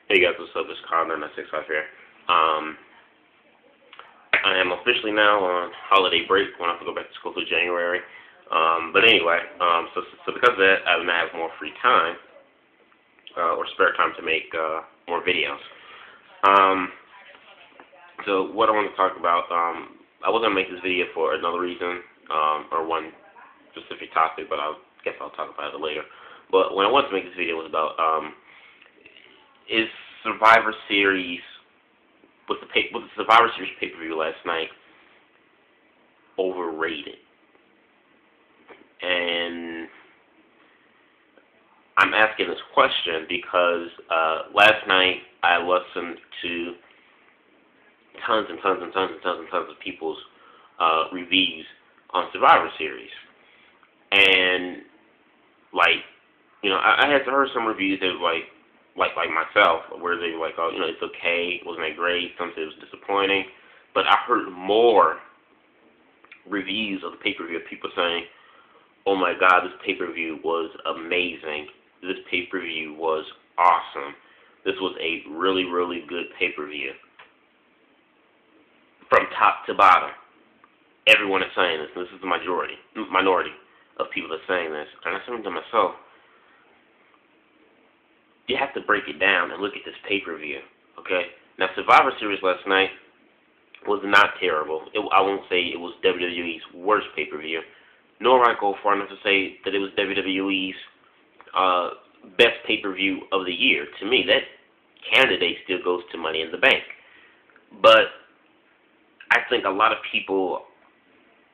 Hey guys, what's up? It's Connor965 here. I am officially now on holiday break. Won't have to go back to school till January. But anyway, so because of that, I now have more free time or spare time to make more videos. Um, so what I want to talk about, I was gonna make this video for another reason or one specific topic, but I guess I'll talk about it later. But what I wanted to make this video was about is Survivor Series with the Survivor Series pay-per-view last night overrated? And I'm asking this question because last night I listened to tons of people's reviews on Survivor Series, and I had heard some reviews that were like myself, where they were like, oh, it's okay, it wasn't that great, some said it was disappointing, but I heard more reviews of the pay-per-view of people saying, oh my God, this pay-per-view was amazing, this pay-per-view was awesome, this was a really, really good pay-per-view. From top to bottom, everyone is saying this, and this is the minority of people that are saying this, and I said to myself, you have to break it down and look at this pay-per-view, okay? Now, Survivor Series last night was not terrible. I won't say it was WWE's worst pay-per-view, nor will I go far enough to say that it was WWE's best pay-per-view of the year. To me, that candidate still goes to Money in the Bank. But I think a lot of people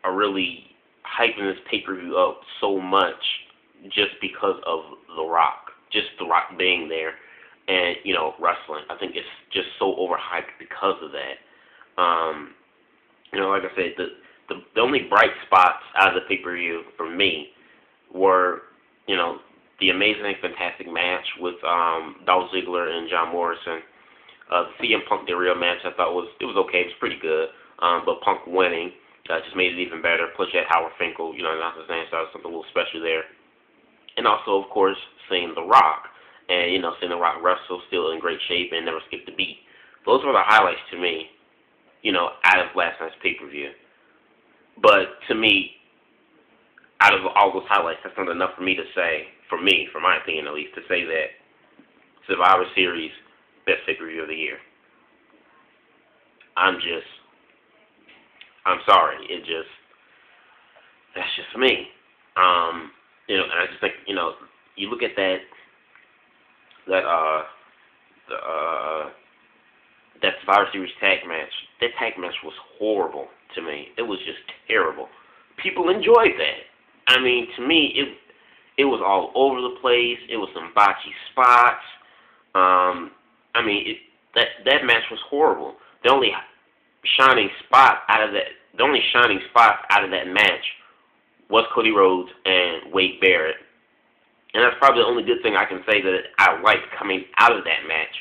are really hyping this pay-per-view up so much just because of The Rock. Just The Rock being there and, wrestling. I think it's just so overhyped because of that. Like I said, the only bright spots out of the pay-per-view for me were, the amazing, fantastic match with Dolph Ziggler and John Morrison. The CM Punk The Real match I thought was okay. It was pretty good. But Punk winning just made it even better. Plus you had Howard Finkel, announcing his name, so that was something a little special there. And also, of course, seeing The Rock. And, seeing The Rock wrestle, still in great shape and never skipped a beat. Those were the highlights to me, out of last night's pay-per-view. But to me, out of all those highlights, that's not enough for me to say, for my opinion at least, to say that Survivor Series, best pay-per-view of the year. I'm sorry. That's just me. And I just think, you look at that Survivor Series tag match. That tag match was horrible to me. It was just terrible. People enjoyed that. I mean, to me, it was all over the place. It was some botchy spots. That match was horrible. The only shining spot out of that match was Cody Rhodes and Wade Barrett. And that's probably the only good thing I can say that I liked coming out of that match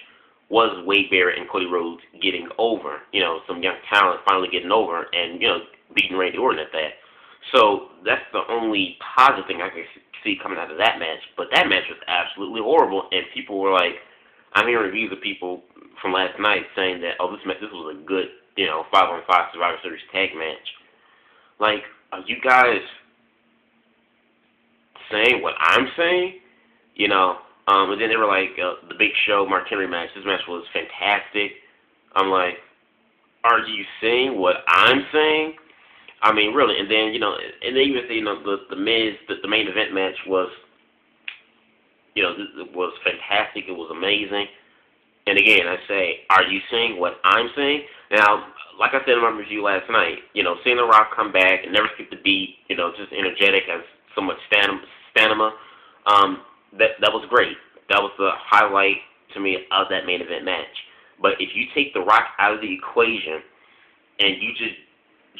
was Wade Barrett and Cody Rhodes getting over. Some young talent finally getting over and, beating Randy Orton at that. So that's the only positive thing I can see coming out of that match. But that match was absolutely horrible, and people were like, I'm hearing reviews of people from last night saying that, oh, this was a good, 5-on-5 Survivor Series tag match. Like, are you guys saying what I'm saying? And then they were like, the Big Show Mark Henry match. This match was fantastic. I'm like, are you saying what I'm saying? I mean, really. And then, and they even say, the Miz, the main event match was, it was fantastic. It was amazing. And again, I say, are you saying what I'm saying? Now, like I said in my review last night, seeing The Rock come back and never skip the beat, just energetic, has so much stamina, that was great. That was the highlight to me of that main event match. But if you take The Rock out of the equation and you just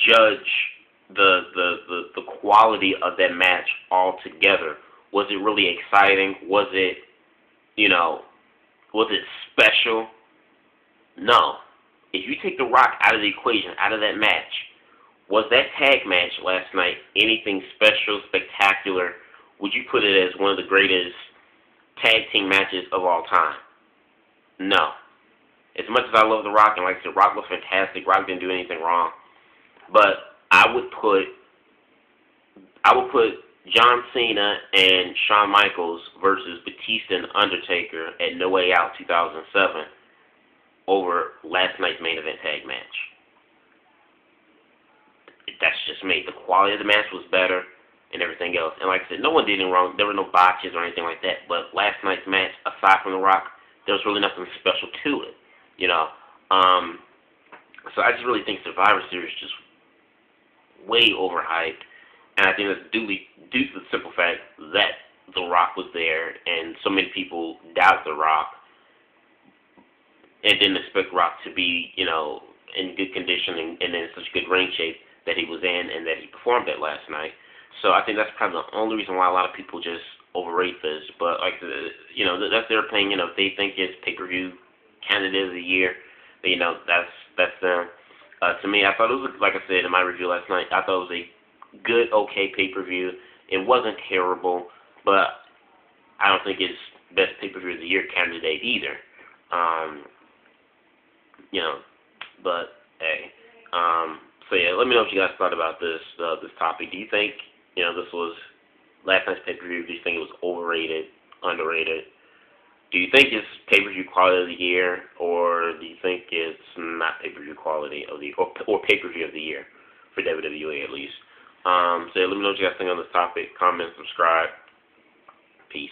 judge the quality of that match altogether, was it really exciting? Was it special? No. If you take The Rock out of the equation, out of that match, was that tag match last night anything special, spectacular? Would you put it as one of the greatest tag team matches of all time? No. As much as I love The Rock, and like I said, Rock was fantastic. Rock didn't do anything wrong. But I would put John Cena and Shawn Michaels versus Batista and Undertaker at No Way Out 2007 over last night's main event tag match. That's just me. The quality of the match was better and everything else. And like I said, no one did anything wrong. There were no botches or anything like that. But last night's match, aside from The Rock, there was really nothing special to it. You know. So I just really think Survivor Series is just way overhyped. And I think that's due to the simple fact that The Rock was there and so many people doubt The Rock and didn't expect Rock to be, in good condition and in such good ring shape that he was in and that he performed at last night. So I think that's probably the only reason why a lot of people just overrate this. But that's their opinion. If they think it's pay-per-view candidate of the year, that's them. To me, I thought it was, like I said in my review last night, I thought it was a good, okay pay-per-view. It wasn't terrible, but I don't think it's best pay-per-view of the year candidate either. But hey, so yeah, let me know what you guys thought about this topic. Do you think this was last night's pay-per-view? Do you think it was overrated, underrated? Do you think it's pay-per-view quality of the year, or do you think it's not pay-per-view quality of the or pay-per-view of the year for WWE at least? So yeah, let me know what you guys think on this topic. Comment, subscribe. Peace.